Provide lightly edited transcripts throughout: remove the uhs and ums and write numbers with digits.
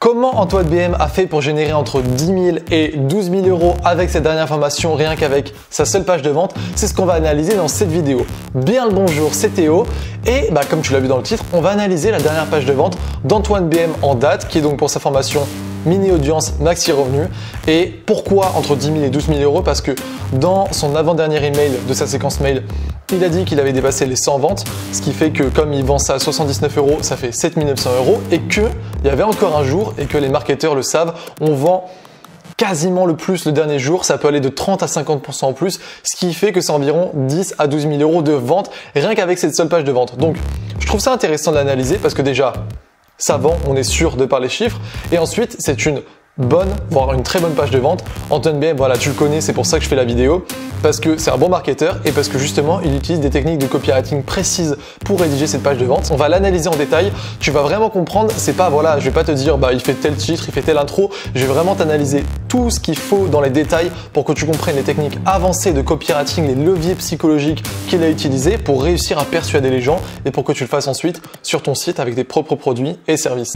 Comment Antoine BM a fait pour générer entre 10 000 et 12 000 euros avec cette dernière formation, rien qu'avec sa seule page de vente? C'est ce qu'on va analyser dans cette vidéo. Bien le bonjour, c'est Théo et comme tu l'as vu dans le titre, on va analyser la dernière page de vente d'Antoine BM en date, qui est donc pour sa formation mini audience maxi revenu. Et pourquoi entre 10 000 et 12 000 euros? Parce que dans son avant-dernier email de sa séquence mail, il a dit qu'il avait dépassé les 100 ventes, ce qui fait que comme il vend ça à 79 euros, ça fait 7 900 euros, et qu'il y avait encore un jour, et que les marketeurs le savent, on vend quasiment le plus le dernier jour, ça peut aller de 30 à 50% en plus, ce qui fait que c'est environ 10 à 12 000 euros de vente, rien qu'avec cette seule page de vente. Donc je trouve ça intéressant de l'analyser parce que déjà, ça vend, on est sûr de par les chiffres, et ensuite c'est une bonne, voire une très bonne page de vente. Antoine BM, voilà, tu le connais, c'est pour ça que je fais la vidéo, parce que c'est un bon marketeur et parce que justement il utilise des techniques de copywriting précises pour rédiger cette page de vente. On va l'analyser en détail, tu vas vraiment comprendre, c'est pas voilà, je vais pas te dire il fait tel titre, il fait telle intro, je vais vraiment t'analyser tout ce qu'il faut dans les détails pour que tu comprennes les techniques avancées de copywriting, les leviers psychologiques qu'il a utilisés pour réussir à persuader les gens et pour que tu le fasses ensuite sur ton site avec tes propres produits et services.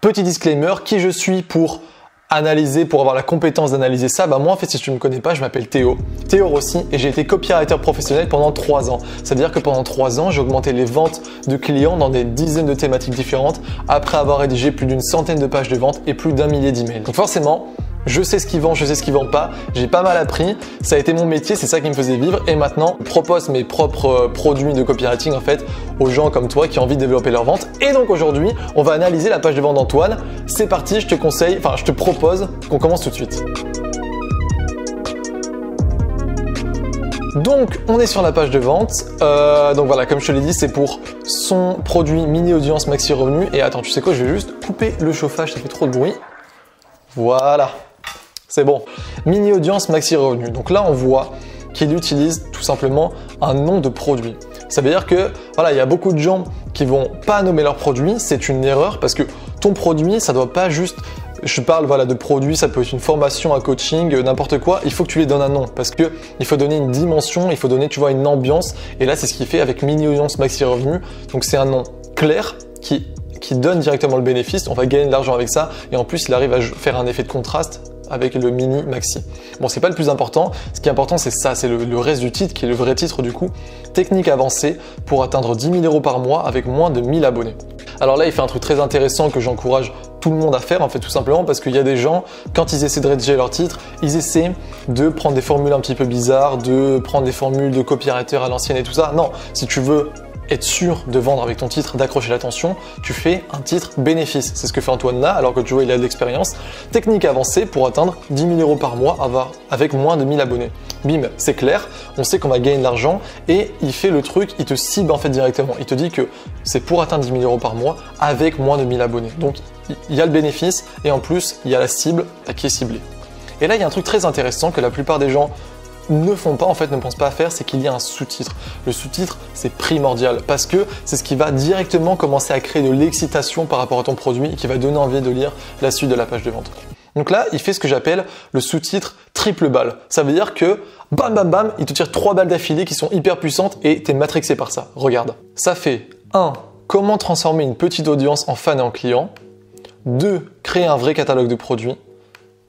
Petit disclaimer, qui je suis pour analyser, pour avoir la compétence d'analyser ça? Moi en fait, si tu ne me connais pas, je m'appelle Théo Rossi et j'ai été copywriter professionnel pendant 3 ans. C'est-à-dire que pendant 3 ans, j'ai augmenté les ventes de clients dans des dizaines de thématiques différentes après avoir rédigé plus d'une centaine de pages de vente et plus d'1 millier d'emails. Donc forcément, je sais ce qui vend, je sais ce qui vend pas, j'ai pas mal appris, ça a été mon métier, c'est ça qui me faisait vivre et maintenant je propose mes propres produits de copywriting en fait aux gens comme toi qui ont envie de développer leur vente. Et donc aujourd'hui, on va analyser la page de vente d'Antoine. C'est parti, je te propose qu'on commence tout de suite. Donc on est sur la page de vente, donc voilà, comme je te l'ai dit, c'est pour son produit mini audience maxi revenu. Et attends, tu sais quoi, je vais juste couper le chauffage, ça fait trop de bruit. Voilà. C'est bon. Mini audience maxi revenu. Donc là, on voit qu'il utilise tout simplement un nom de produit. Ça veut dire que voilà, il y a beaucoup de gens qui vont pas nommer leur produit. C'est une erreur parce que ton produit, ça doit pas juste. Je parle de produit, ça peut être une formation, un coaching, n'importe quoi. Il faut que tu lui donnes un nom parce que il faut donner une dimension, il faut donner, une ambiance. Et là, c'est ce qu'il fait avec mini audience maxi revenu. Donc c'est un nom clair qui donne directement le bénéfice. On va gagner de l'argent avec ça et en plus, il arrive à faire un effet de contraste avec le mini maxi. Bon, c'est pas le plus important. Ce qui est important, c'est ça, c'est le reste du titre qui est le vrai titre du coup. Technique avancée pour atteindre 10 000 euros par mois avec moins de 1000 abonnés. Alors là, il fait un truc très intéressant que j'encourage tout le monde à faire en fait, tout simplement parce qu'il y a des gens, quand ils essaient de rédiger leur titre, ils essaient de prendre des formules un petit peu bizarres, de prendre des formules de copywriter à l'ancienne et tout ça. Non, si tu veux être sûr de vendre avec ton titre, d'accrocher l'attention, tu fais un titre bénéfice. C'est ce que fait Antoine là, alors que tu vois, il a de l'expérience. Technique avancée pour atteindre 10 000 euros par mois avec moins de 1000 abonnés. Bim, c'est clair, on sait qu'on va gagner de l'argent et il fait le truc, il te cible en fait directement. Il te dit que c'est pour atteindre 10 000 euros par mois avec moins de 1000 abonnés. Donc, il y a le bénéfice et en plus, il y a la cible qui est ciblée. Et là, il y a un truc très intéressant que la plupart des gens ne font pas, en fait, ne pensent pas à faire, c'est qu'il y a un sous-titre. Le sous-titre, c'est primordial parce que c'est ce qui va directement commencer à créer de l'excitation par rapport à ton produit et qui va donner envie de lire la suite de la page de vente. Donc là, il fait ce que j'appelle le sous-titre triple balle. Ça veut dire que bam bam bam, il te tire 3 balles d'affilée qui sont hyper puissantes et t'es matrixé par ça. Regarde. Ça fait 1. Comment transformer une petite audience en fan et en client. 2. Créer un vrai catalogue de produits.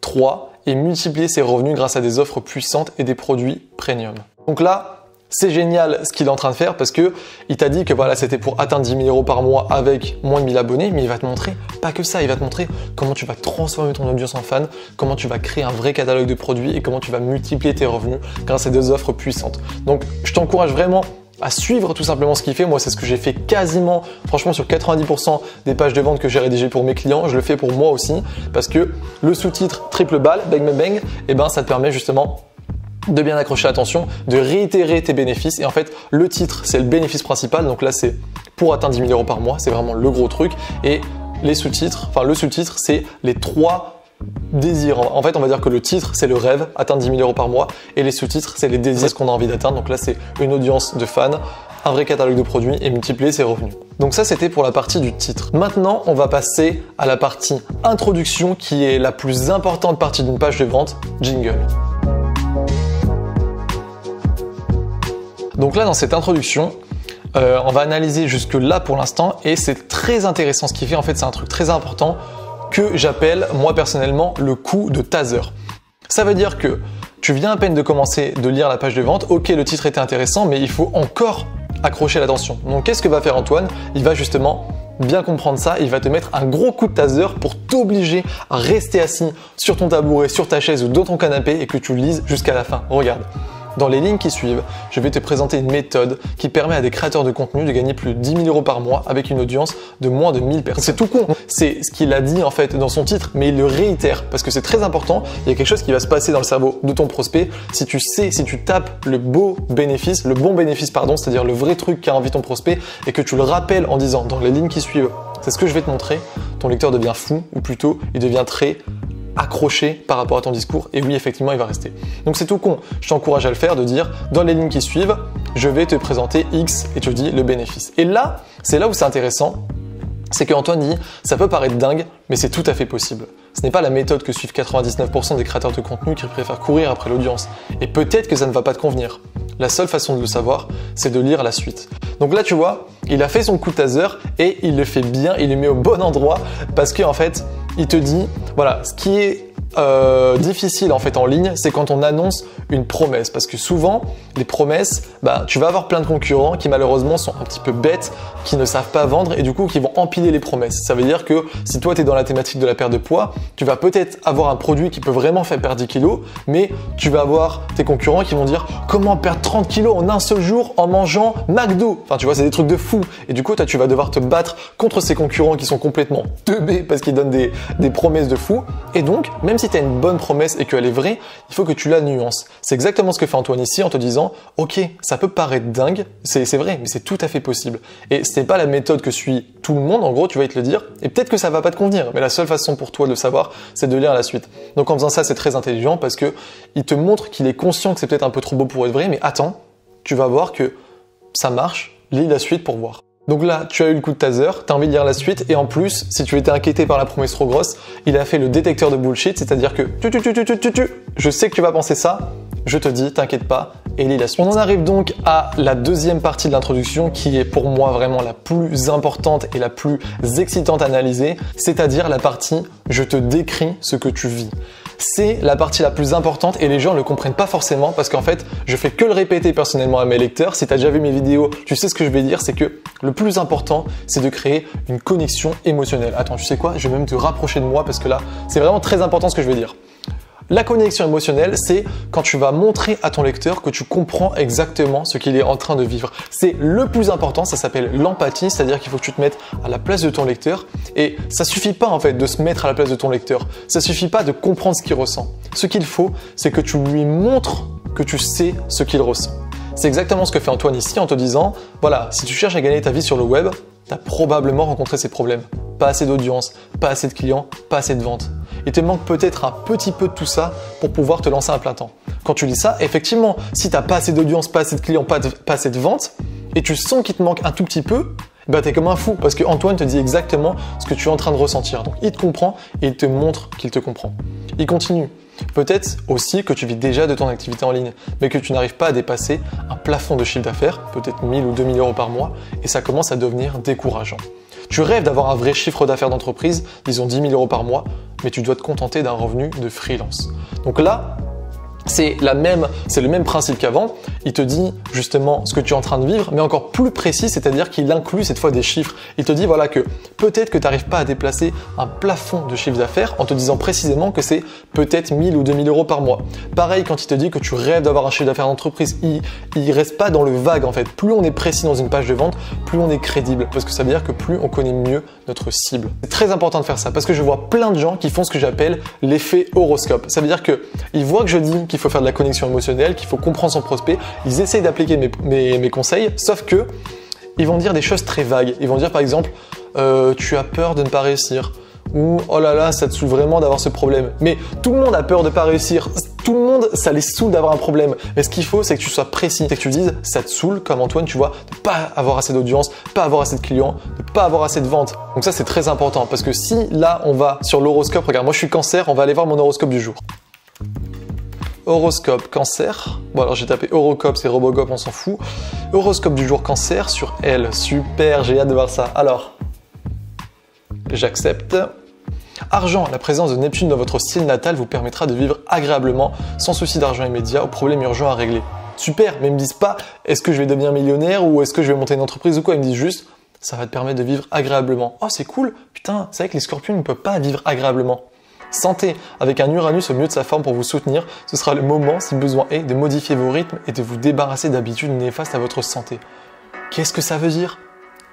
3. Et multiplier ses revenus grâce à des offres puissantes et des produits premium. Donc là, c'est génial ce qu'il est en train de faire parce que il t'a dit que voilà, c'était pour atteindre 10 000 euros par mois avec moins de 1000 abonnés, mais il va te montrer, pas que ça, il va te montrer comment tu vas transformer ton audience en fan, comment tu vas créer un vrai catalogue de produits et comment tu vas multiplier tes revenus grâce à des offres puissantes. Donc, je t'encourage vraiment à suivre tout simplement ce qu'il fait. Moi, c'est ce que j'ai fait quasiment, franchement, sur 90% des pages de vente que j'ai rédigées pour mes clients. Je le fais pour moi aussi parce que le sous-titre triple balle, bang bang bang, ça te permet justement de bien accrocher l'attention, de réitérer tes bénéfices. Et en fait, le titre, c'est le bénéfice principal. Donc là, c'est pour atteindre 10 000 euros par mois. C'est vraiment le gros truc. Et les sous-titres, le sous-titre, c'est les 3 désirs. En fait, on va dire que le titre, c'est le rêve, atteindre 10 000 euros par mois. Et les sous-titres, c'est les désirs, ce qu'on a envie d'atteindre. Donc là, c'est une audience de fans, un vrai catalogue de produits et multiplier ses revenus. Donc ça, c'était pour la partie du titre. Maintenant, on va passer à la partie introduction qui est la plus importante partie d'une page de vente, jingle. Donc là, dans cette introduction, on va analyser jusque là pour l'instant et c'est très intéressant. Ce qui fait en fait, c'est un truc très important que j'appelle moi personnellement le coup de taser. Ça veut dire que tu viens à peine de commencer de lire la page de vente, ok le titre était intéressant mais il faut encore accrocher l'attention. Donc qu'est-ce que va faire Antoine? Il va justement bien comprendre ça, il va te mettre un gros coup de taser pour t'obliger à rester assis sur ton tabouret, sur ta chaise ou dans ton canapé et que tu lises jusqu'à la fin. Regarde. Dans les lignes qui suivent, je vais te présenter une méthode qui permet à des créateurs de contenu de gagner plus de 10 000 € par mois avec une audience de moins de 1000 personnes. C'est tout con, c'est ce qu'il a dit en fait dans son titre, mais il le réitère parce que c'est très important. Il y a quelque chose qui va se passer dans le cerveau de ton prospect si tu tapes le bon bénéfice, c'est-à-dire le vrai truc qu'a envie ton prospect et que tu le rappelles en disant dans les lignes qui suivent, c'est ce que je vais te montrer, ton lecteur devient fou ou plutôt il devient très accroché par rapport à ton discours et oui effectivement il va rester. Donc c'est tout con, je t'encourage à le faire, de dire dans les lignes qui suivent je vais te présenter X et tu dis le bénéfice. Et là, c'est là où c'est intéressant, c'est qu'Antoine dit ça peut paraître dingue mais c'est tout à fait possible. Ce n'est pas la méthode que suivent 99% des créateurs de contenu qui préfèrent courir après l'audience et peut-être que ça ne va pas te convenir. La seule façon de le savoir, c'est de lire la suite. Donc là tu vois, il a fait son coup de taser et il le fait bien, il le met au bon endroit parce qu'en fait il te dit, voilà, ce qui est difficile en fait en ligne, c'est quand on annonce une promesse parce que souvent les promesses, tu vas avoir plein de concurrents qui malheureusement sont un petit peu bêtes, qui ne savent pas vendre et du coup qui vont empiler les promesses. Ça veut dire que si toi tu es dans la thématique de la perte de poids, tu vas peut-être avoir un produit qui peut vraiment faire perdre 10 kilos, mais tu vas avoir tes concurrents qui vont dire comment perdre 30 kilos en un seul jour en mangeant McDo. Enfin tu vois, c'est des trucs de fou et du coup toi tu vas devoir te battre contre ces concurrents qui sont complètement teubés parce qu'ils donnent des promesses de fou et donc même si tu as une bonne promesse et qu'elle est vraie, il faut que tu la nuances. C'est exactement ce que fait Antoine ici en te disant ok, ça peut paraître dingue, c'est vrai, mais c'est tout à fait possible. Et ce n'est pas la méthode que suit tout le monde, en gros, tu vas te le dire, et peut-être que ça va pas te convenir, mais la seule façon pour toi de le savoir, c'est de lire la suite. Donc en faisant ça, c'est très intelligent parce que il te montre qu'il est conscient que c'est peut-être un peu trop beau pour être vrai, mais attends, tu vas voir que ça marche, lis la suite pour voir. Donc là, tu as eu le coup de taser, tu as envie de lire la suite et en plus, si tu étais inquiété par la promesse trop grosse, il a fait le détecteur de bullshit, c'est-à-dire que je sais que tu vas penser ça, je te dis, t'inquiète pas, et lis la suite. On en arrive donc à la deuxième partie de l'introduction qui est pour moi vraiment la plus importante et la plus excitante à analyser, c'est-à-dire la partie « je te décris ce que tu vis ». C'est la partie la plus importante et les gens ne le comprennent pas forcément parce qu'en fait, je fais que le répéter personnellement à mes lecteurs. Si tu as déjà vu mes vidéos, tu sais ce que je vais dire, c'est que le plus important, c'est de créer une connexion émotionnelle. Attends, tu sais quoi? Je vais même te rapprocher de moi parce que là, c'est vraiment très important ce que je vais dire. La connexion émotionnelle, c'est quand tu vas montrer à ton lecteur que tu comprends exactement ce qu'il est en train de vivre. C'est le plus important, ça s'appelle l'empathie, c'est-à-dire qu'il faut que tu te mettes à la place de ton lecteur et ça suffit pas en fait de se mettre à la place de ton lecteur. Ça suffit pas de comprendre ce qu'il ressent. Ce qu'il faut, c'est que tu lui montres que tu sais ce qu'il ressent. C'est exactement ce que fait Antoine ici en te disant, voilà, si tu cherches à gagner ta vie sur le web, tu as probablement rencontré ces problèmes. Pas assez d'audience, pas assez de clients, pas assez de ventes. Il te manque peut-être un petit peu de tout ça pour pouvoir te lancer à plein temps. Quand tu lis ça, effectivement, si tu n'as pas assez d'audience, pas assez de clients, pas assez de ventes, et tu sens qu'il te manque un tout petit peu, tu es comme un fou parce que Antoine te dit exactement ce que tu es en train de ressentir. Donc il te comprend et il te montre qu'il te comprend. Il continue. Peut-être aussi que tu vis déjà de ton activité en ligne, mais que tu n'arrives pas à dépasser un plafond de chiffre d'affaires, peut-être 1000 ou 2000 € par mois, et ça commence à devenir décourageant. Tu rêves d'avoir un vrai chiffre d'affaires d'entreprise, disons 10 000 € par mois, mais tu dois te contenter d'un revenu de freelance. Donc là, c'est le même principe qu'avant. Il te dit justement ce que tu es en train de vivre, mais encore plus précis, c'est-à-dire qu'il inclut cette fois des chiffres. Il te dit voilà que peut-être que tu n'arrives pas à déplacer un plafond de chiffre d'affaires en te disant précisément que c'est peut-être 1000 ou 2000 € par mois. Pareil quand il te dit que tu rêves d'avoir un chiffre d'affaires d'entreprise, il reste pas dans le vague en fait. Plus on est précis dans une page de vente, plus on est crédible, parce que ça veut dire que plus on connaît mieux notre cible. C'est très important de faire ça parce que je vois plein de gens qui font ce que j'appelle l'effet horoscope. Ça veut dire que ils voient que je dis qu'il faut faire de la connexion émotionnelle, qu'il faut comprendre son prospect, ils essayent d'appliquer mes conseils, sauf que ils vont dire des choses très vagues. Ils vont dire par exemple tu as peur de ne pas réussir, ou oh là là ça te saoule vraiment d'avoir ce problème. Mais tout le monde a peur de ne pas réussir, tout le monde ça les saoule d'avoir un problème. Mais ce qu'il faut c'est que tu sois précis, c'est que tu dises ça te saoule comme Antoine, tu vois, de pas avoir assez d'audience, pas avoir assez de clients, de pas avoir assez de ventes. Donc ça c'est très important parce que si là on va sur l'horoscope, regarde moi je suis Cancer, on va aller voir mon horoscope du jour. Horoscope Cancer. Bon alors j'ai tapé Eurocop, c'est Robocop, on s'en fout. Horoscope du jour Cancer sur elle. Super, j'ai hâte de voir ça. Alors, j'accepte. Argent, la présence de Neptune dans votre signe natal vous permettra de vivre agréablement, sans souci d'argent immédiat, aux problèmes urgents à régler. Super, mais ils me disent pas est-ce que je vais devenir millionnaire ou est-ce que je vais monter une entreprise ou quoi, ils me disent juste ça va te permettre de vivre agréablement. Oh c'est cool, putain, c'est vrai que les scorpions ne peuvent pas vivre agréablement. Santé, avec un Uranus au mieux de sa forme pour vous soutenir, ce sera le moment, si besoin est, de modifier vos rythmes et de vous débarrasser d'habitudes néfastes à votre santé. Qu'est-ce que ça veut dire ?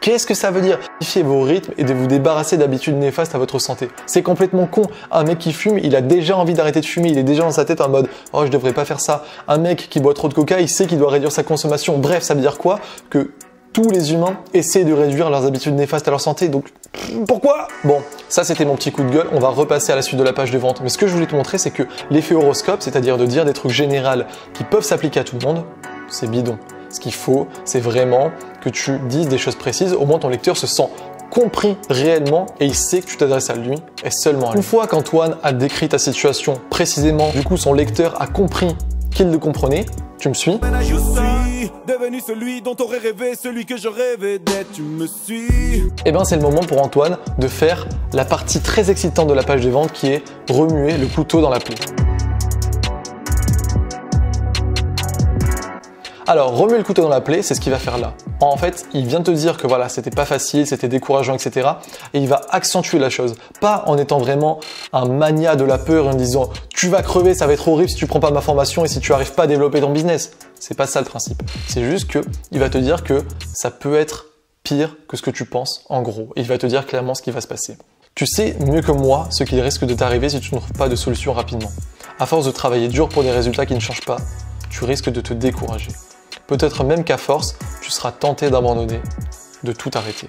Qu'est-ce que ça veut dire? Modifier vos rythmes et de vous débarrasser d'habitudes néfastes à votre santé. C'est complètement con. Un mec qui fume, il a déjà envie d'arrêter de fumer, il est déjà dans sa tête en mode « Oh, je devrais pas faire ça ». Un mec qui boit trop de coca, il sait qu'il doit réduire sa consommation. Bref, ça veut dire quoi? Que tous les humains essaient de réduire leurs habitudes néfastes à leur santé. Donc, pourquoi? Bon, ça c'était mon petit coup de gueule. On va repasser à la suite de la page de vente. Mais ce que je voulais te montrer, c'est que l'effet horoscope, c'est-à-dire de dire des trucs généraux qui peuvent s'appliquer à tout le monde, c'est bidon. Ce qu'il faut, c'est vraiment que tu dises des choses précises. Au moins, ton lecteur se sent compris réellement et il sait que tu t'adresses à lui et seulement à lui. Une fois qu'Antoine a décrit ta situation précisément, du coup, son lecteur a compris qu'il le comprenait. Tu me suis? Je suis devenu celui dont t'aurais rêvé, celui que je rêvais d'être. Tu me suis? Et bien, c'est le moment pour Antoine de faire la partie très excitante de la page de vente qui est remuer le couteau dans la plaie. Alors, remuer le couteau dans la plaie, c'est ce qu'il va faire là. En fait, il vient te dire que voilà, c'était pas facile, c'était décourageant, etc. Et il va accentuer la chose. Pas en étant vraiment un mania de la peur, en disant « Tu vas crever, ça va être horrible si tu prends pas ma formation et si tu arrives pas à développer ton business. » C'est pas ça le principe. C'est juste que il va te dire que ça peut être pire que ce que tu penses, en gros. Et il va te dire clairement ce qui va se passer. Tu sais mieux que moi ce qui risque de t'arriver si tu ne trouves pas de solution rapidement. À force de travailler dur pour des résultats qui ne changent pas, tu risques de te décourager. Peut-être même qu'à force, tu seras tenté d'abandonner, de tout arrêter.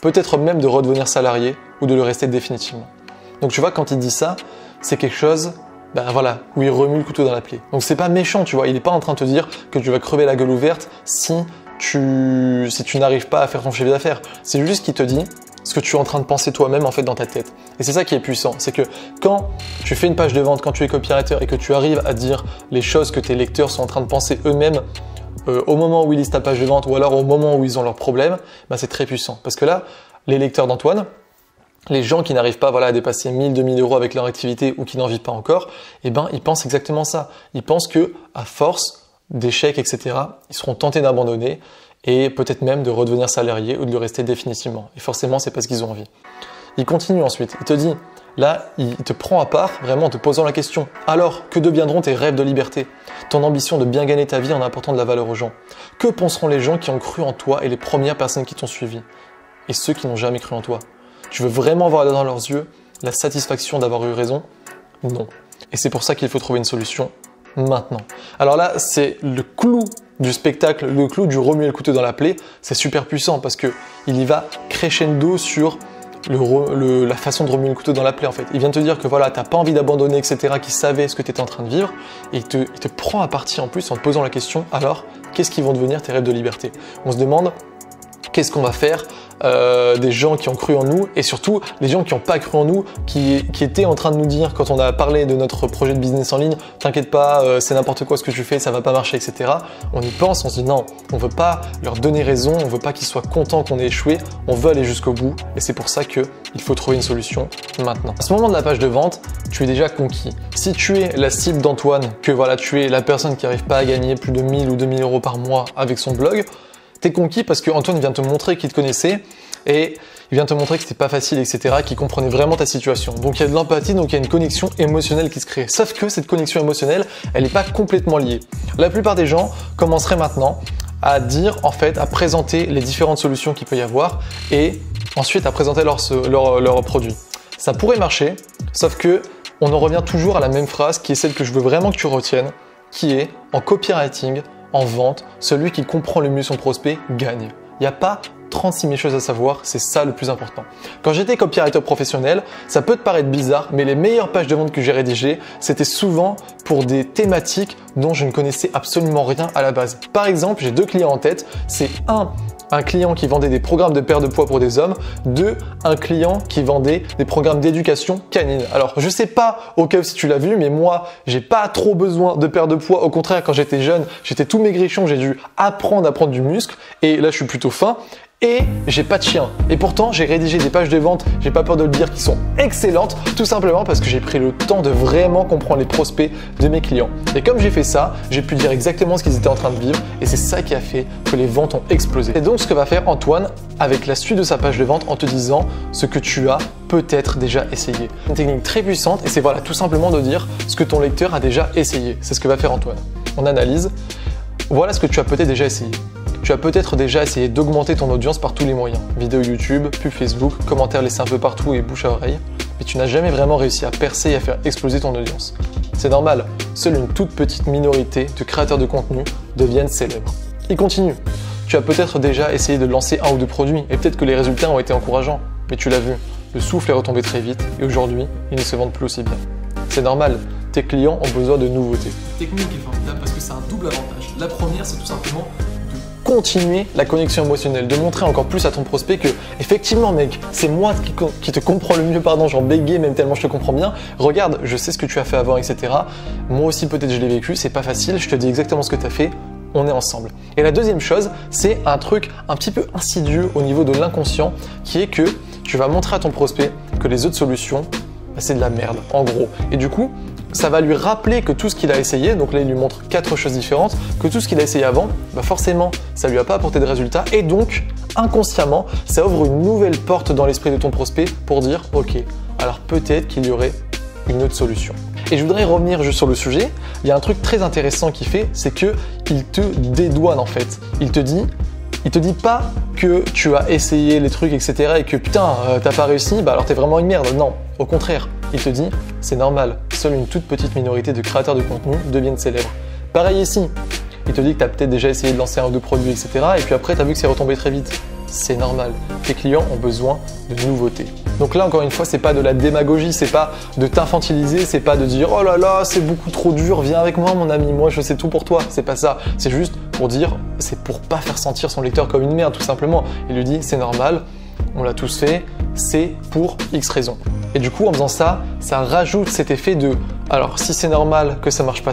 Peut-être même de redevenir salarié ou de le rester définitivement. Donc tu vois, quand il dit ça, c'est quelque chose, ben voilà, où il remue le couteau dans la plaie. Donc c'est pas méchant, tu vois, il n'est pas en train de te dire que tu vas crever la gueule ouverte si tu n'arrives pas à faire ton chiffre d'affaires. C'est juste qu'il te dit ce que tu es en train de penser toi-même en fait dans ta tête. Et c'est ça qui est puissant, c'est que quand tu fais une page de vente, quand tu es copywriter et que tu arrives à dire les choses que tes lecteurs sont en train de penser eux-mêmes, au moment où ils lisent ta page de vente ou alors au moment où ils ont leurs problèmes, ben c'est très puissant. Parce que là, les lecteurs d'Antoine, les gens qui n'arrivent pas voilà, à dépasser 1000, 2000 euros avec leur activité ou qui n'en vivent pas encore, eh ben, ils pensent exactement ça. Ils pensent que à force d'échecs, etc., ils seront tentés d'abandonner et peut-être même de redevenir salariés ou de le rester définitivement. Et forcément, c'est parce qu'ils ont envie. Il continue ensuite. Il te dit, là, il te prend à part, vraiment en te posant la question. Alors, que deviendront tes rêves de liberté? Ton ambition de bien gagner ta vie en apportant de la valeur aux gens? Que penseront les gens qui ont cru en toi et les premières personnes qui t'ont suivi? Et ceux qui n'ont jamais cru en toi? Tu veux vraiment voir dans leurs yeux la satisfaction d'avoir eu raison? Non. Et c'est pour ça qu'il faut trouver une solution maintenant. Alors là, c'est le clou du spectacle, le clou du remuer le couteau dans la plaie. C'est super puissant parce que il y va crescendo sur la façon de remuer le couteau dans la plaie en fait. Il vient te dire que voilà, t'as pas envie d'abandonner, etc., qu'il savait ce que tu étais en train de vivre, et il te prend à partie en plus en te posant la question, alors, qu'est-ce qui vont devenir tes rêves de liberté? On se demande, qu'est-ce qu'on va faire des gens qui ont cru en nous et surtout les gens qui n'ont pas cru en nous, qui étaient en train de nous dire quand on a parlé de notre projet de business en ligne, t'inquiète pas, c'est n'importe quoi ce que tu fais, ça va pas marcher, etc. On y pense, on se dit non, on veut pas leur donner raison, on veut pas qu'ils soient contents qu'on ait échoué, on veut aller jusqu'au bout et c'est pour ça qu'il faut trouver une solution maintenant. À ce moment de la page de vente, tu es déjà conquis. Si tu es la cible d'Antoine, que voilà, tu es la personne qui n'arrive pas à gagner plus de 1000 ou 2000 euros par mois avec son blog, t'es conquis parce que Antoine vient te montrer qu'il te connaissait et il vient te montrer que c'était pas facile, etc., qu'il comprenait vraiment ta situation. Donc il y a de l'empathie, donc il y a une connexion émotionnelle qui se crée. Sauf que cette connexion émotionnelle, elle n'est pas complètement liée. La plupart des gens commenceraient maintenant à dire, en fait, à présenter les différentes solutions qu'il peut y avoir et ensuite à présenter leurs produits. Ça pourrait marcher, sauf que on en revient toujours à la même phrase qui est celle que je veux vraiment que tu retiennes, qui est en copywriting, en vente, celui qui comprend le mieux son prospect gagne. Il n'y a pas 36 000 choses à savoir, c'est ça le plus important. Quand j'étais copywriter professionnel, ça peut te paraître bizarre, mais les meilleures pages de vente que j'ai rédigées, c'était souvent pour des thématiques dont je ne connaissais absolument rien à la base. Par exemple, j'ai deux clients en tête, c'est un un client qui vendait des programmes de perte de poids pour des hommes, de un client qui vendait des programmes d'éducation canine. Alors, je sais pas au cas où si tu l'as vu, mais moi, j'ai pas trop besoin de perdre de poids. Au contraire, quand j'étais jeune, j'étais tout maigrichon, j'ai dû apprendre à prendre du muscle et là, je suis plutôt fin. Et j'ai pas de chien. Et pourtant, j'ai rédigé des pages de vente, j'ai pas peur de le dire, qui sont excellentes, tout simplement parce que j'ai pris le temps de vraiment comprendre les prospects de mes clients. Et comme j'ai fait ça, j'ai pu dire exactement ce qu'ils étaient en train de vivre et c'est ça qui a fait que les ventes ont explosé. C'est donc ce que va faire Antoine avec la suite de sa page de vente en te disant ce que tu as peut-être déjà essayé. Une technique très puissante et c'est voilà, tout simplement de dire ce que ton lecteur a déjà essayé. C'est ce que va faire Antoine. On analyse. Voilà ce que tu as peut-être déjà essayé. Tu as peut-être déjà essayé d'augmenter ton audience par tous les moyens. Vidéo YouTube, pub Facebook, commentaires laissés un peu partout et bouche à oreille. Mais tu n'as jamais vraiment réussi à percer et à faire exploser ton audience. C'est normal, seule une toute petite minorité de créateurs de contenu deviennent célèbres. Il continue. Tu as peut-être déjà essayé de lancer un ou deux produits et peut-être que les résultats ont été encourageants. Mais tu l'as vu, le souffle est retombé très vite et aujourd'hui, ils ne se vendent plus aussi bien. C'est normal, tes clients ont besoin de nouveautés. La technique est formidable parce que c'est un double avantage. La première, c'est tout simplement continuer la connexion émotionnelle, de montrer encore plus à ton prospect que effectivement mec, c'est moi qui te comprends le mieux, pardon, j'en bégaye même tellement je te comprends bien, regarde, je sais ce que tu as fait avant, etc. Moi aussi peut-être je l'ai vécu, c'est pas facile, je te dis exactement ce que tu as fait, on est ensemble. Et la deuxième chose, c'est un truc un petit peu insidieux au niveau de l'inconscient, qui est que tu vas montrer à ton prospect que les autres solutions, c'est de la merde, en gros. Et du coup, ça va lui rappeler que tout ce qu'il a essayé, donc là il lui montre 4 choses différentes, que tout ce qu'il a essayé avant, forcément ça lui a pas apporté de résultats et donc inconsciemment ça ouvre une nouvelle porte dans l'esprit de ton prospect pour dire ok, alors peut-être qu'il y aurait une autre solution. Et je voudrais revenir juste sur le sujet, il y a un truc très intéressant qu'il fait, c'est que il te dédouane en fait. Il te dit pas que tu as essayé les trucs, etc. et que putain, t'as pas réussi, alors t'es vraiment une merde. Non, au contraire, il te dit c'est normal, seule une toute petite minorité de créateurs de contenu deviennent célèbres. Pareil ici, il te dit que t'as peut-être déjà essayé de lancer un ou deux produits, etc. et puis après t'as vu que c'est retombé très vite. C'est normal, tes clients ont besoin de nouveautés. Donc là encore une fois, c'est pas de la démagogie, c'est pas de t'infantiliser, c'est pas de dire oh là là c'est beaucoup trop dur, viens avec moi mon ami, moi je sais tout pour toi. C'est pas ça, c'est juste pour dire, c'est pour pas faire sentir son lecteur comme une merde tout simplement. Il lui dit c'est normal, on l'a tous fait, c'est pour X raisons. Et du coup en faisant ça, ça rajoute cet effet de alors si c'est normal que ça marche pas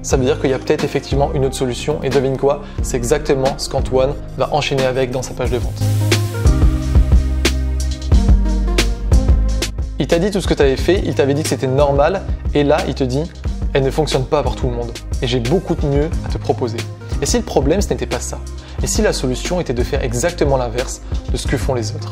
ça veut dire qu'il y a peut-être effectivement une autre solution et devine quoi, c'est exactement ce qu'Antoine va enchaîner avec dans sa page de vente. Il t'a dit tout ce que tu avais fait, il t'avait dit que c'était normal et là il te dit elle ne fonctionne pas pour tout le monde et j'ai beaucoup de mieux à te proposer. Et si le problème ce n'était pas ça? Et si la solution était de faire exactement l'inverse de ce que font les autres?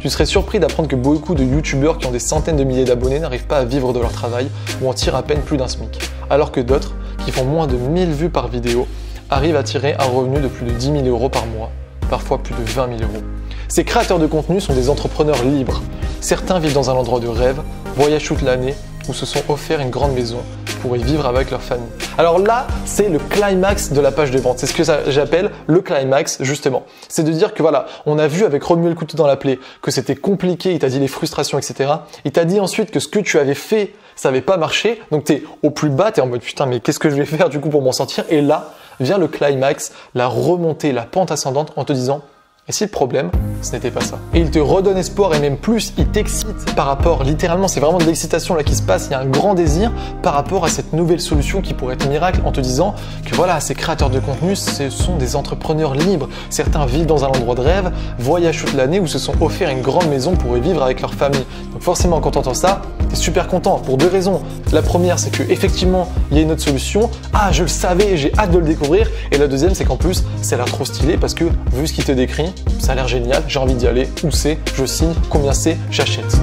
Tu serais surpris d'apprendre que beaucoup de youtubeurs qui ont des centaines de milliers d'abonnés n'arrivent pas à vivre de leur travail ou en tirent à peine plus d'un SMIC, alors que d'autres, qui font moins de 1000 vues par vidéo, arrivent à tirer un revenu de plus de 10 000 euros par mois, parfois plus de 20 000 euros. Ces créateurs de contenu sont des entrepreneurs libres. Certains vivent dans un endroit de rêve, voyagent toute l'année ou se sont offerts une grande maison pour y vivre avec leur famille. Alors là, c'est le climax de la page de vente. C'est ce que j'appelle le climax, justement. C'est de dire que voilà, on a vu avec remuer le couteau dans la plaie que c'était compliqué, il t'a dit les frustrations, etc. Il t'a dit ensuite que ce que tu avais fait, ça n'avait pas marché. Donc tu es au plus bas, tu es en mode putain, mais qu'est-ce que je vais faire du coup pour m'en sortir? Et là, vient le climax, la remontée, la pente ascendante en te disant et si le problème, ce n'était pas ça? Et il te redonne espoir et même plus, il t'excite par rapport, littéralement, c'est vraiment de l'excitation là qui se passe, il y a un grand désir par rapport à cette nouvelle solution qui pourrait être miracle en te disant que voilà, ces créateurs de contenu, ce sont des entrepreneurs libres. Certains vivent dans un endroit de rêve, voyagent toute l'année ou se sont offerts une grande maison pour y vivre avec leur famille. Donc forcément, quand tu entends ça, tu es super content pour deux raisons. La première, c'est que effectivement, il y a une autre solution. Ah, je le savais, j'ai hâte de le découvrir. Et la deuxième, c'est qu'en plus, ça a l'air trop stylé parce que vu ce qu'il te décrit, ça a l'air génial, j'ai envie d'y aller. Où c'est? Je signe. Combien c'est? J'achète.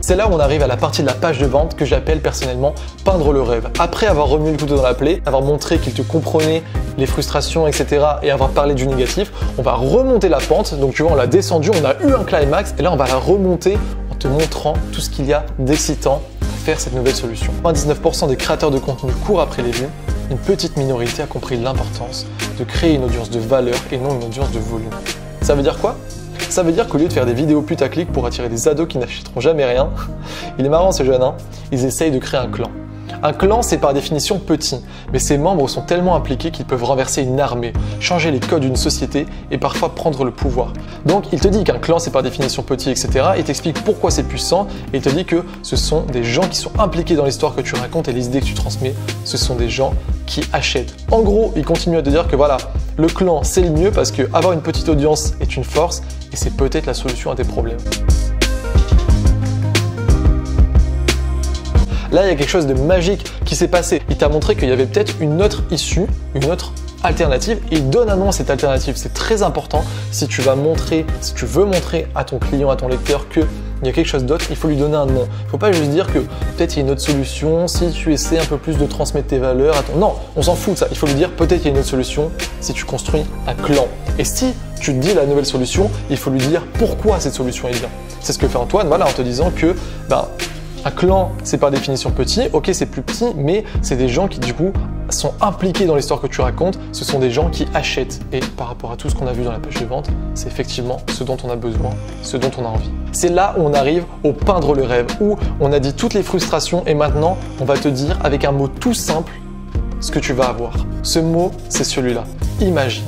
C'est là où on arrive à la partie de la page de vente que j'appelle personnellement peindre le rêve. Après avoir remué le couteau dans la plaie, avoir montré qu'il te comprenait les frustrations, etc. et avoir parlé du négatif, on va remonter la pente. Donc tu vois, on l'a descendu, on a eu un climax et là on va la remonter en te montrant tout ce qu'il y a d'excitant à faire cette nouvelle solution. 99% des créateurs de contenu courent après les vues. Une petite minorité a compris l'importance de créer une audience de valeur et non une audience de volume. Ça veut dire quoi? Ça veut dire qu'au lieu de faire des vidéos putaclic pour attirer des ados qui n'achèteront jamais rien, il est marrant ce jeune, hein, ils essayent de créer un clan. Un clan, c'est par définition petit, mais ses membres sont tellement impliqués qu'ils peuvent renverser une armée, changer les codes d'une société et parfois prendre le pouvoir. Donc il te dit qu'un clan, c'est par définition petit, etc. Il t'explique pourquoi c'est puissant et il te dit que ce sont des gens qui sont impliqués dans l'histoire que tu racontes et les idées que tu transmets, ce sont des gens qui achètent. En gros, il continue à te dire que voilà, le clan, c'est le mieux parce que avoir une petite audience est une force et c'est peut-être la solution à tes problèmes. Là, il y a quelque chose de magique qui s'est passé. Il t'a montré qu'il y avait peut-être une autre issue, une autre alternative. Et il donne un nom à cette alternative. C'est très important si tu veux montrer à ton client, à ton lecteur qu'il y a quelque chose d'autre, il faut lui donner un nom. Il ne faut pas juste dire que peut-être il y a une autre solution si tu essaies un peu plus de transmettre tes valeurs. Non, on s'en fout de ça. Il faut lui dire peut-être il y a une autre solution si tu construis un clan. Et si tu te dis la nouvelle solution, il faut lui dire pourquoi cette solution est bien. C'est ce que fait Antoine, voilà, en te disant que un clan, c'est par définition petit, ok c'est plus petit, mais c'est des gens qui du coup sont impliqués dans l'histoire que tu racontes, ce sont des gens qui achètent. Et par rapport à tout ce qu'on a vu dans la page de vente, c'est effectivement ce dont on a besoin, ce dont on a envie. C'est là où on arrive au peindre le rêve, où on a dit toutes les frustrations et maintenant on va te dire avec un mot tout simple ce que tu vas avoir. Ce mot, c'est celui-là, imagine.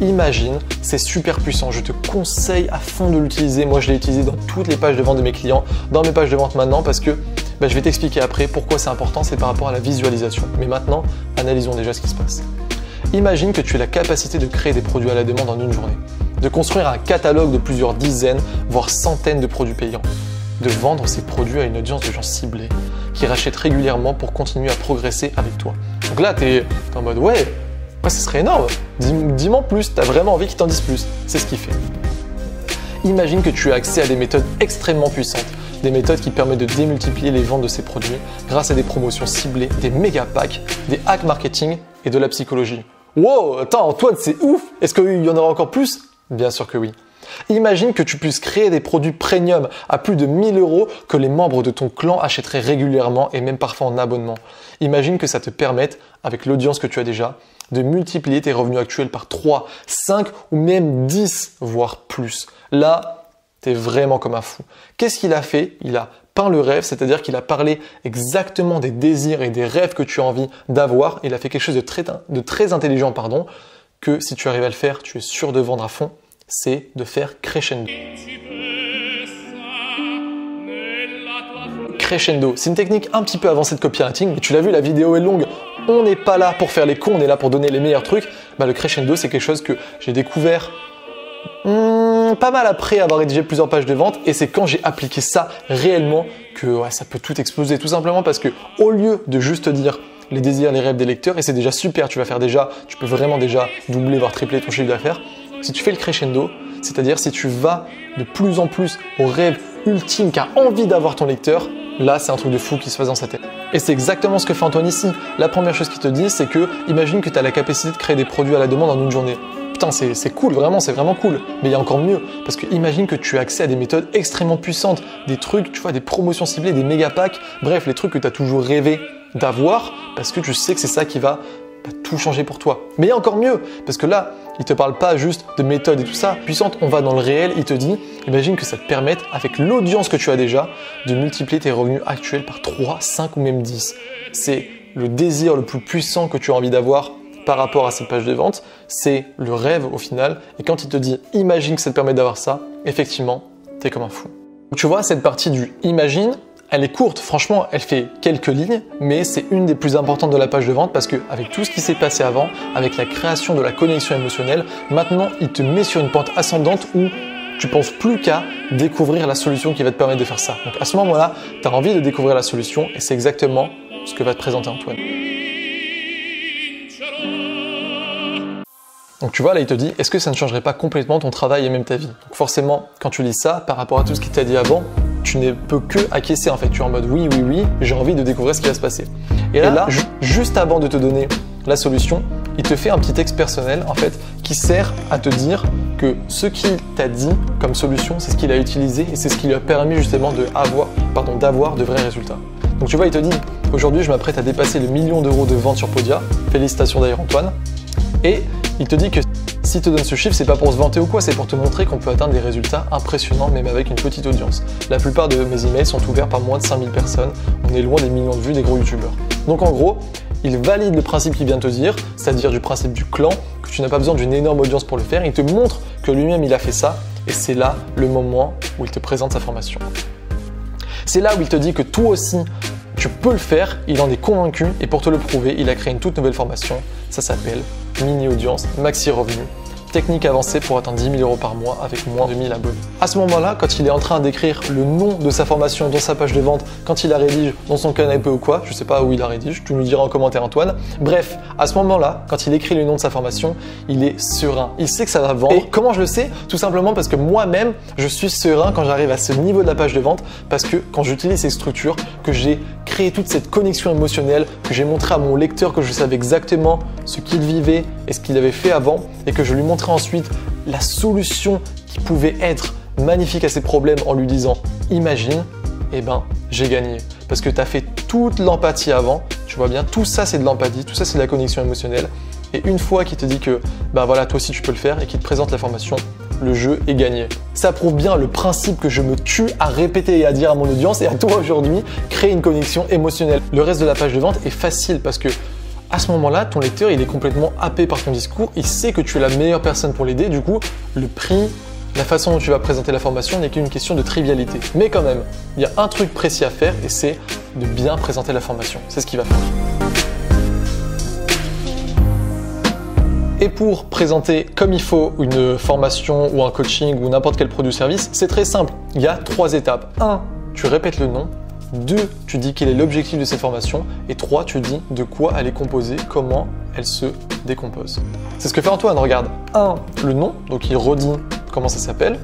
Imagine, c'est super puissant. Je te conseille à fond de l'utiliser. Moi, je l'ai utilisé dans toutes les pages de vente de mes clients, dans mes pages de vente maintenant parce que je vais t'expliquer après pourquoi c'est important. C'est par rapport à la visualisation. Mais maintenant, analysons déjà ce qui se passe. Imagine que tu as la capacité de créer des produits à la demande en une journée, de construire un catalogue de plusieurs dizaines, voire centaines de produits payants, de vendre ces produits à une audience de gens ciblés qui rachètent régulièrement pour continuer à progresser avec toi. Donc là, tu es en mode ouais, ce serait énorme. Dis-moi plus, tu as vraiment envie qu'ils t'en disent plus. C'est ce qu'il fait. Imagine que tu as accès à des méthodes extrêmement puissantes, des méthodes qui permettent de démultiplier les ventes de ces produits grâce à des promotions ciblées, des méga packs, des hacks marketing et de la psychologie. Wow, attends Antoine, c'est ouf. Est-ce qu'il y en aura encore plus? Bien sûr que oui. Imagine que tu puisses créer des produits premium à plus de 1000 € que les membres de ton clan achèteraient régulièrement et même parfois en abonnement. Imagine que ça te permette, avec l'audience que tu as déjà, de multiplier tes revenus actuels par 3, 5 ou même 10, voire plus. Là, tu es vraiment comme un fou. Qu'est-ce qu'il a fait? Il a peint le rêve, c'est-à-dire qu'il a parlé exactement des désirs et des rêves que tu as envie d'avoir. Il a fait quelque chose de très intelligent, que si tu arrives à le faire, tu es sûr de vendre à fond. C'est de faire crescendo. Crescendo, c'est une technique un petit peu avancée de copywriting, mais tu l'as vu, la vidéo est longue. On n'est pas là pour faire les cons, on est là pour donner les meilleurs trucs. Le crescendo, c'est quelque chose que j'ai découvert pas mal après avoir rédigé plusieurs pages de vente, et c'est quand j'ai appliqué ça réellement que ça peut tout exploser, tout simplement parce que au lieu de juste dire les désirs, les rêves des lecteurs, et c'est déjà super, tu peux vraiment déjà doubler, voire tripler ton chiffre d'affaires. Si tu fais le crescendo, c'est-à-dire si tu vas de plus en plus au rêve ultime qu'a envie d'avoir ton lecteur, là c'est un truc de fou qui se passe dans sa tête. Et c'est exactement ce que fait Antoine ici. La première chose qu'il te dit, c'est que imagine que tu as la capacité de créer des produits à la demande en une journée. Putain, c'est cool, vraiment, c'est vraiment cool. Mais il y a encore mieux, parce que imagine que tu as accès à des méthodes extrêmement puissantes, des trucs, tu vois, des promotions ciblées, des méga packs, bref, les trucs que tu as toujours rêvé d'avoir, parce que tu sais que c'est ça qui va tout changer pour toi. Mais il y a encore mieux, parce que là, il te parle pas juste de méthodes et tout ça puissante, on va dans le réel, il te dit, imagine que ça te permette, avec l'audience que tu as déjà, de multiplier tes revenus actuels par 3, 5 ou même 10. C'est le désir le plus puissant que tu as envie d'avoir par rapport à cette page de vente, c'est le rêve au final, et quand il te dit, imagine que ça te permet d'avoir ça, effectivement, t'es comme un fou. Tu vois, cette partie du imagine, elle est courte, franchement, elle fait quelques lignes, mais c'est une des plus importantes de la page de vente parce qu'avec tout ce qui s'est passé avant, avec la création de la connexion émotionnelle, maintenant, il te met sur une pente ascendante où tu penses plus qu'à découvrir la solution qui va te permettre de faire ça. Donc à ce moment-là, tu as envie de découvrir la solution et c'est exactement ce que va te présenter Antoine. Donc tu vois, là il te dit, est-ce que ça ne changerait pas complètement ton travail et même ta vie? Donc forcément, quand tu lis ça, par rapport à tout ce qu'il t'a dit avant, tu ne peux que acquiescer en fait. Tu es en mode oui, j'ai envie de découvrir ce qui va se passer. Et là, juste avant de te donner la solution, il te fait un petit texte personnel en fait qui sert à te dire que ce qu'il t'a dit comme solution, c'est ce qu'il a utilisé et c'est ce qui lui a permis justement d'avoir de vrais résultats. Donc tu vois, il te dit, aujourd'hui je m'apprête à dépasser le 1 000 000 € de ventes sur Podia. Félicitations d'ailleurs Antoine. Et il te dit que s'il te donne ce chiffre, c'est pas pour se vanter ou quoi, c'est pour te montrer qu'on peut atteindre des résultats impressionnants même avec une petite audience. La plupart de mes emails sont ouverts par moins de 5000 personnes. On est loin des millions de vues des gros youtubeurs. Donc en gros, il valide le principe qu'il vient de te dire, c'est-à-dire du principe du clan, que tu n'as pas besoin d'une énorme audience pour le faire. Il te montre que lui-même, il a fait ça. Et c'est là le moment où il te présente sa formation. C'est là où il te dit que toi aussi, tu peux le faire. Il en est convaincu. Et pour te le prouver, il a créé une toute nouvelle formation. Ça s'appelle Mini Audience Maxi Revenu. Technique avancée pour atteindre 10 000 € par mois avec moins de 1000 abonnés. À ce moment-là, quand il est en train d'écrire le nom de sa formation dans sa page de vente, quand il la rédige dans son canapé ou quoi, je sais pas où il la rédige, tu me diras en commentaire Antoine. Bref, à ce moment-là, quand il écrit le nom de sa formation, il est serein. Il sait que ça va vendre. Et comment je le sais? Tout simplement parce que moi-même, je suis serein quand j'arrive à ce niveau de la page de vente, parce que quand j'utilise ces structures, que j'ai créé toute cette connexion émotionnelle, que j'ai montré à mon lecteur que je savais exactement ce qu'il vivait et ce qu'il avait fait avant, et que je lui montrais ensuite la solution qui pouvait être magnifique à ses problèmes en lui disant « Imagine », eh ben j'ai gagné. Parce que tu as fait toute l'empathie avant, tu vois bien, tout ça c'est de l'empathie, tout ça c'est de la connexion émotionnelle. Et une fois qu'il te dit que bah voilà, toi aussi tu peux le faire et qu'il te présente la formation, le jeu est gagné. Ça prouve bien le principe que je me tue à répéter et à dire à mon audience et à toi aujourd'hui, créer une connexion émotionnelle. Le reste de la page de vente est facile parce que à ce moment-là, ton lecteur, il est complètement happé par ton discours, il sait que tu es la meilleure personne pour l'aider, du coup, le prix, la façon dont tu vas présenter la formation n'est qu'une question de trivialité. Mais quand même, il y a un truc précis à faire et c'est de bien présenter la formation. C'est ce qu'il va faire. Et pour présenter comme il faut une formation ou un coaching ou n'importe quel produit ou service, c'est très simple. Il y a 3 étapes. 1, tu répètes le nom. 2, tu dis quel est l'objectif de cette formation. Et 3, tu dis de quoi elle est composée, comment elle se décompose. C'est ce que fait Antoine, regarde. 1, le nom, donc il redit comment ça s'appelle.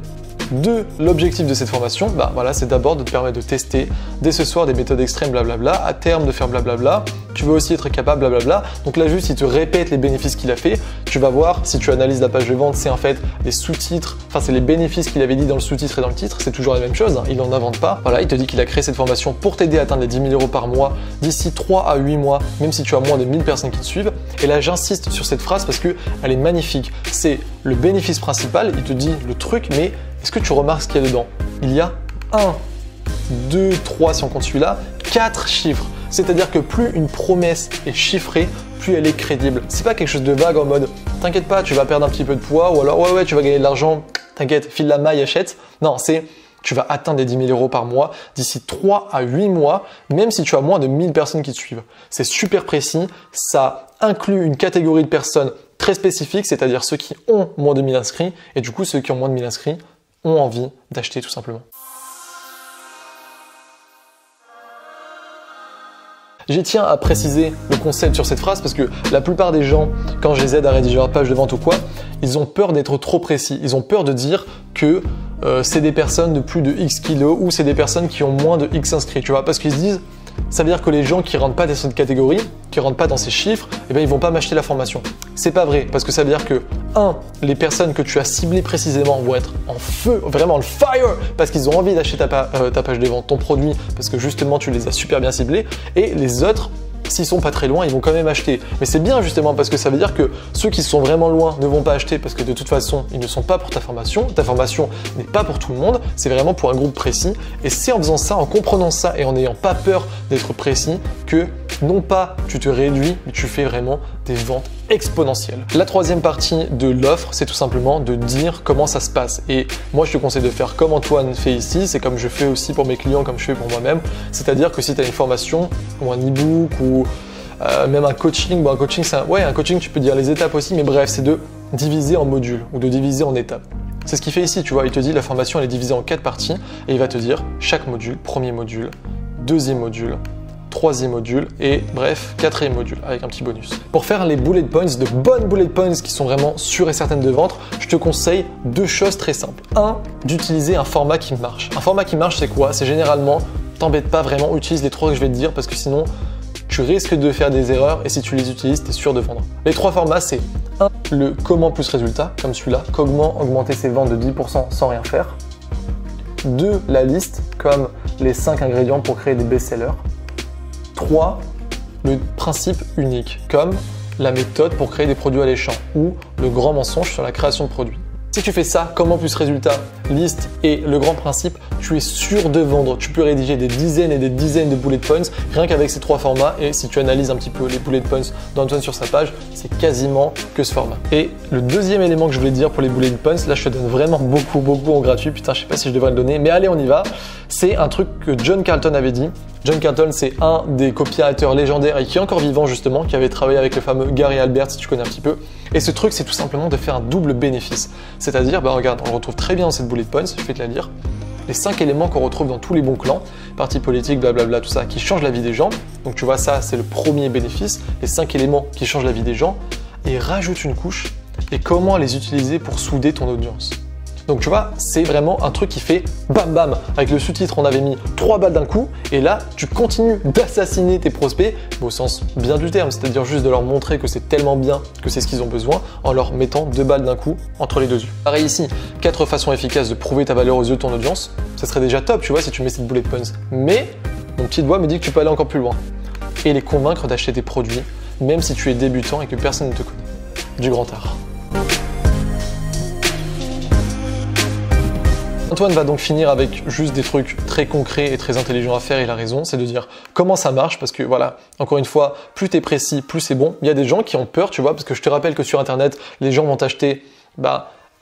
2, l'objectif de cette formation, bah voilà, c'est d'abord de te permettre de tester dès ce soir des méthodes extrêmes, blablabla, à terme de faire blablabla. Tu veux aussi être capable, blablabla. Donc là, juste, il te répète les bénéfices qu'il a fait. Tu vas voir, si tu analyses la page de vente, c'est en fait les sous-titres, enfin, c'est les bénéfices qu'il avait dit dans le sous-titre et dans le titre. C'est toujours la même chose, hein. Il n'en invente pas. Voilà, il te dit qu'il a créé cette formation pour t'aider à atteindre les 10 000 € par mois d'ici 3 à 8 mois, même si tu as moins de 1000 personnes qui te suivent. Et là, j'insiste sur cette phrase parce qu'elle est magnifique. C'est le bénéfice principal. Il te dit le truc, mais est-ce que tu remarques ce qu'il y a dedans? Il y a 1, 2, 3, si on compte celui-là, 4 chiffres. C'est-à-dire que plus une promesse est chiffrée, plus elle est crédible. C'est pas quelque chose de vague en mode « t'inquiète pas, tu vas perdre un petit peu de poids » ou alors « ouais, tu vas gagner de l'argent, t'inquiète, file la maille, achète ». Non, c'est « tu vas atteindre les 10 000 € par mois d'ici 3 à 8 mois, même si tu as moins de 1000 personnes qui te suivent ». C'est super précis, ça inclut une catégorie de personnes très spécifique, c'est-à-dire ceux qui ont moins de 1000 inscrits et du coup ceux qui ont moins de 1000 inscrits ont envie d'acheter tout simplement. J'y tiens à préciser le concept sur cette phrase parce que la plupart des gens, quand je les aide à rédiger leur page de vente ou quoi, ils ont peur d'être trop précis. Ils ont peur de dire que c'est des personnes de plus de X kilos ou c'est des personnes qui ont moins de X inscrits, tu vois, parce qu'ils se disent ça veut dire que les gens qui ne rentrent pas dans cette catégorie, qui ne rentrent pas dans ces chiffres, eh bien, ils ne vont pas m'acheter la formation. C'est pas vrai, parce que ça veut dire que 1, les personnes que tu as ciblées précisément vont être en feu, vraiment en fire, parce qu'ils ont envie d'acheter ta page de vente, ton produit, parce que justement tu les as super bien ciblés, et les autres, s'ils sont pas très loin, ils vont quand même acheter. Mais c'est bien justement parce que ça veut dire que ceux qui sont vraiment loin ne vont pas acheter parce que de toute façon, ils ne sont pas pour ta formation. Ta formation n'est pas pour tout le monde, c'est vraiment pour un groupe précis. Et c'est en faisant ça, en comprenant ça et en n'ayant pas peur d'être précis que non pas tu te réduis, mais tu fais vraiment des ventes exponentielles. La troisième partie de l'offre, c'est tout simplement de dire comment ça se passe. Et moi, je te conseille de faire comme Antoine fait ici, c'est comme je fais aussi pour mes clients, comme je fais pour moi-même. C'est-à-dire que si tu as une formation ou un e-book ou même un coaching, bon, un coaching, un coaching, tu peux dire les étapes aussi, mais bref, c'est de diviser en modules ou de diviser en étapes. C'est ce qu'il fait ici, tu vois, il te dit la formation elle est divisée en 4 parties et il va te dire chaque module, premier module, deuxième module, troisième module et bref, quatrième module avec un petit bonus. Pour faire les bullet points, de bonnes bullet points qui sont vraiment sûres et certaines de vendre, je te conseille 2 choses très simples. 1, d'utiliser un format qui marche. Un format qui marche, c'est quoi? C'est généralement, t'embête pas vraiment, utilise les 3 que je vais te dire parce que sinon, tu risques de faire des erreurs et si tu les utilises, tu es sûr de vendre. Les 3 formats, c'est 1, le comment plus résultat, comme celui-là, comment augmenter ses ventes de 10% sans rien faire. 2, la liste, comme les 5 ingrédients pour créer des best-sellers. 3, le principe unique, comme la méthode pour créer des produits alléchants ou le grand mensonge sur la création de produits. Si tu fais ça, comment plus résultat, liste et le grand principe, tu es sûr de vendre. Tu peux rédiger des dizaines et des dizaines de bullet points rien qu'avec ces 3 formats. Et si tu analyses un petit peu les bullet points d'Antoine sur sa page, c'est quasiment que ce format. Et le deuxième élément que je voulais dire pour les bullet points, là je te donne vraiment beaucoup en gratuit. Putain, je sais pas si je devrais le donner, mais allez, on y va. C'est un truc que John Carlton avait dit. John Carlton, c'est un des copywriters légendaires et qui est encore vivant justement, qui avait travaillé avec le fameux Gary Albert, si tu connais un petit peu. Et ce truc, c'est tout simplement de faire un double bénéfice. C'est-à-dire, bah regarde, on le retrouve très bien dans cette bullet points, je vais te la lire. Les 5 éléments qu'on retrouve dans tous les bons clans, partis politiques, blablabla, tout ça, qui changent la vie des gens. Donc tu vois, ça, c'est le premier bénéfice, les 5 éléments qui changent la vie des gens. Et rajoute une couche, et comment les utiliser pour souder ton audience. Donc tu vois, c'est vraiment un truc qui fait bam bam. Avec le sous-titre, on avait mis 3 balles d'un coup et là, tu continues d'assassiner tes prospects, mais au sens bien du terme, c'est-à-dire juste de leur montrer que c'est tellement bien que c'est ce qu'ils ont besoin en leur mettant 2 balles d'un coup entre les 2 yeux. Pareil ici, 4 façons efficaces de prouver ta valeur aux yeux de ton audience. Ça serait déjà top, tu vois, si tu mets cette bullet points. Mais mon petit doigt me dit que tu peux aller encore plus loin et les convaincre d'acheter tes produits, même si tu es débutant et que personne ne te connaît. Du grand art. Antoine va donc finir avec juste des trucs très concrets et très intelligents à faire, il a raison, c'est de dire comment ça marche, parce que voilà, encore une fois, plus t'es précis, plus c'est bon. Il y a des gens qui ont peur, tu vois, parce que je te rappelle que sur Internet, les gens vont t'acheter,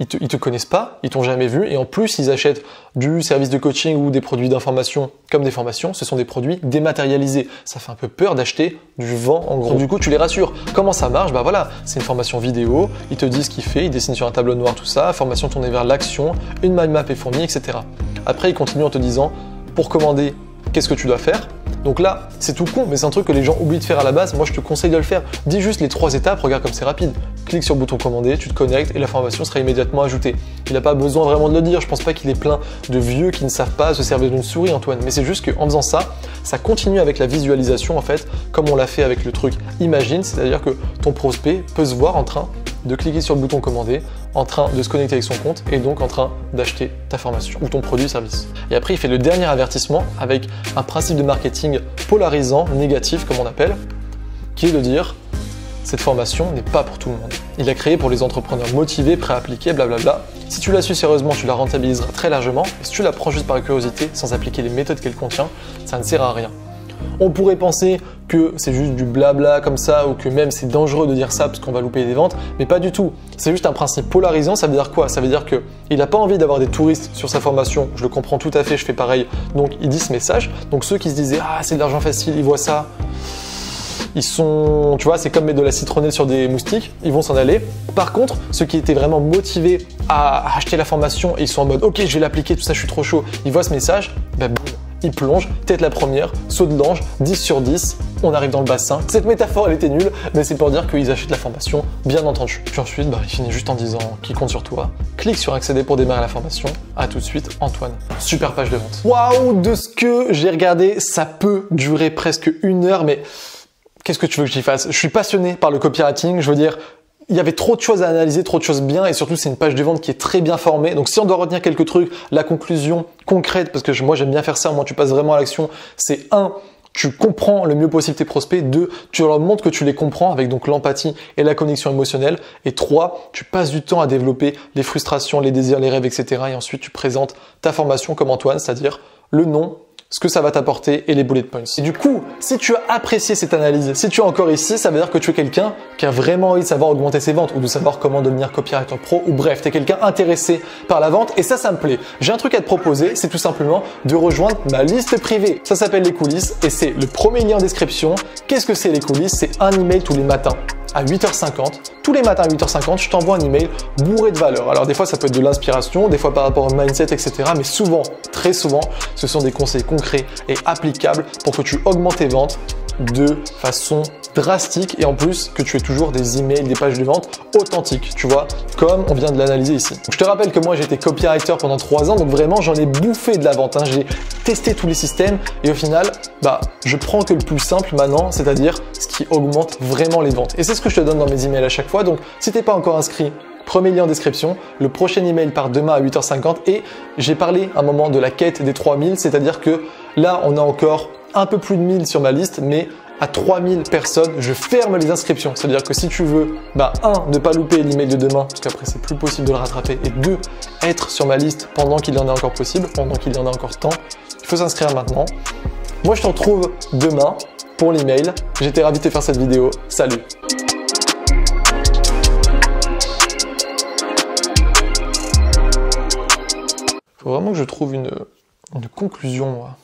ils te connaissent pas, ils t'ont jamais vu, et en plus, ils achètent du service de coaching ou des produits d'information comme des formations, ce sont des produits dématérialisés. Ça fait un peu peur d'acheter du vent en gros. Donc, du coup, tu les rassures. Comment ça marche? Bah voilà, c'est une formation vidéo, ils te disent ce qu'il fait, ils dessinent sur un tableau noir tout ça, formation tournée vers l'action, une mind map est fournie, etc. Après, ils continuent en te disant, pour commander, qu'est-ce que tu dois faire? Donc là, c'est tout con, mais c'est un truc que les gens oublient de faire à la base. Moi, je te conseille de le faire. Dis juste les 3 étapes, regarde comme c'est rapide. Clique sur le bouton commander, tu te connectes et la formation sera immédiatement ajoutée. Il n'a pas besoin vraiment de le dire. Je pense pas qu'il est plein de vieux qui ne savent pas se servir d'une souris, Antoine. Mais c'est juste qu'en faisant ça, ça continue avec la visualisation, en fait, comme on l'a fait avec le truc Imagine, c'est-à-dire que ton prospect peut se voir en train de cliquer sur le bouton commander, en train de se connecter avec son compte et donc en train d'acheter ta formation ou ton produit ou service. Et après, il fait le dernier avertissement avec un principe de marketing polarisant, négatif comme on appelle, qui est de dire cette formation n'est pas pour tout le monde. Il l'a créé pour les entrepreneurs motivés, prêts à appliquer, blablabla. Si tu la suis sérieusement, tu la rentabiliseras très largement. Et si tu la prends juste par curiosité, sans appliquer les méthodes qu'elle contient, ça ne sert à rien. On pourrait penser que c'est juste du blabla comme ça ou que même c'est dangereux de dire ça parce qu'on va louper des ventes, mais pas du tout. C'est juste un principe polarisant, ça veut dire quoi? Ça veut dire qu'il n'a pas envie d'avoir des touristes sur sa formation, je le comprends tout à fait, je fais pareil, donc il dit ce message. Donc ceux qui se disaient « Ah, c'est de l'argent facile », ils voient ça, ils sont, tu vois, c'est comme mettre de la citronnelle sur des moustiques, ils vont s'en aller. Par contre, ceux qui étaient vraiment motivés à acheter la formation et ils sont en mode « Ok, je vais l'appliquer, tout ça, je suis trop chaud », ils voient ce message, bah boum, il plonge, tête la première, saut de l'ange, 10 sur 10, on arrive dans le bassin. Cette métaphore, elle était nulle, mais c'est pour dire qu'ils achètent la formation, bien entendu. Puis ensuite, il finit juste en disant qu'il compte sur toi. Clique sur accéder pour démarrer la formation. À tout de suite, Antoine. Super page de vente. Waouh, de ce que j'ai regardé, ça peut durer presque 1 heure, mais qu'est-ce que tu veux que j'y fasse? Je suis passionné par le copywriting, je veux dire, il y avait trop de choses à analyser, trop de choses bien et surtout c'est une page de vente qui est très bien formée. Donc si on doit retenir quelques trucs, la conclusion concrète, parce que moi j'aime bien faire ça, moi tu passes vraiment à l'action, c'est 1, tu comprends le mieux possible tes prospects, 2, tu leur montres que tu les comprends avec donc l'empathie et la connexion émotionnelle, et 3, tu passes du temps à développer les frustrations, les désirs, les rêves, etc. Et ensuite tu présentes ta formation comme Antoine, c'est-à-dire le nom, ce que ça va t'apporter et les bullet points. Et du coup, si tu as apprécié cette analyse, si tu es encore ici, ça veut dire que tu es quelqu'un qui a vraiment envie de savoir augmenter ses ventes ou de savoir comment devenir copywriter pro ou bref, tu es quelqu'un intéressé par la vente et ça me plaît. J'ai un truc à te proposer, c'est tout simplement de rejoindre ma liste privée. Ça s'appelle les coulisses et c'est le premier lien en description. Qu'est-ce que c'est les coulisses? C'est un email tous les matins à 8h50. Tous les matins à 8h50, je t'envoie un email bourré de valeur. Alors des fois, ça peut être de l'inspiration, des fois par rapport au mindset, etc. Mais souvent, très souvent, ce sont des conseils concrets et applicables pour que tu augmentes tes ventes de façon drastique et en plus que tu aies toujours des emails, des pages de vente authentiques, tu vois, comme on vient de l'analyser ici. Donc, je te rappelle que moi j'étais copywriter pendant 3 ans, donc vraiment j'en ai bouffé de la vente, hein. J'ai testé tous les systèmes et au final, je prends que le plus simple maintenant, c'est-à-dire ce qui augmente vraiment les ventes. Et c'est ce que je te donne dans mes emails à chaque fois. Donc si t'es pas encore inscrit, premier lien en description, le prochain email part demain à 8h50 et j'ai parlé à un moment de la quête des 3000, c'est-à-dire que là on a encore un peu plus de 1000 sur ma liste, mais à 3000 personnes, je ferme les inscriptions. C'est-à-dire que si tu veux, ne pas louper l'email de demain, parce qu'après c'est plus possible de le rattraper, et 2, être sur ma liste pendant qu'il y en a encore possible, pendant qu'il y en a encore temps, il faut s'inscrire maintenant. Moi, je te retrouve demain pour l'email. J'étais ravi de te faire cette vidéo. Salut! Faut vraiment que je trouve une conclusion, moi.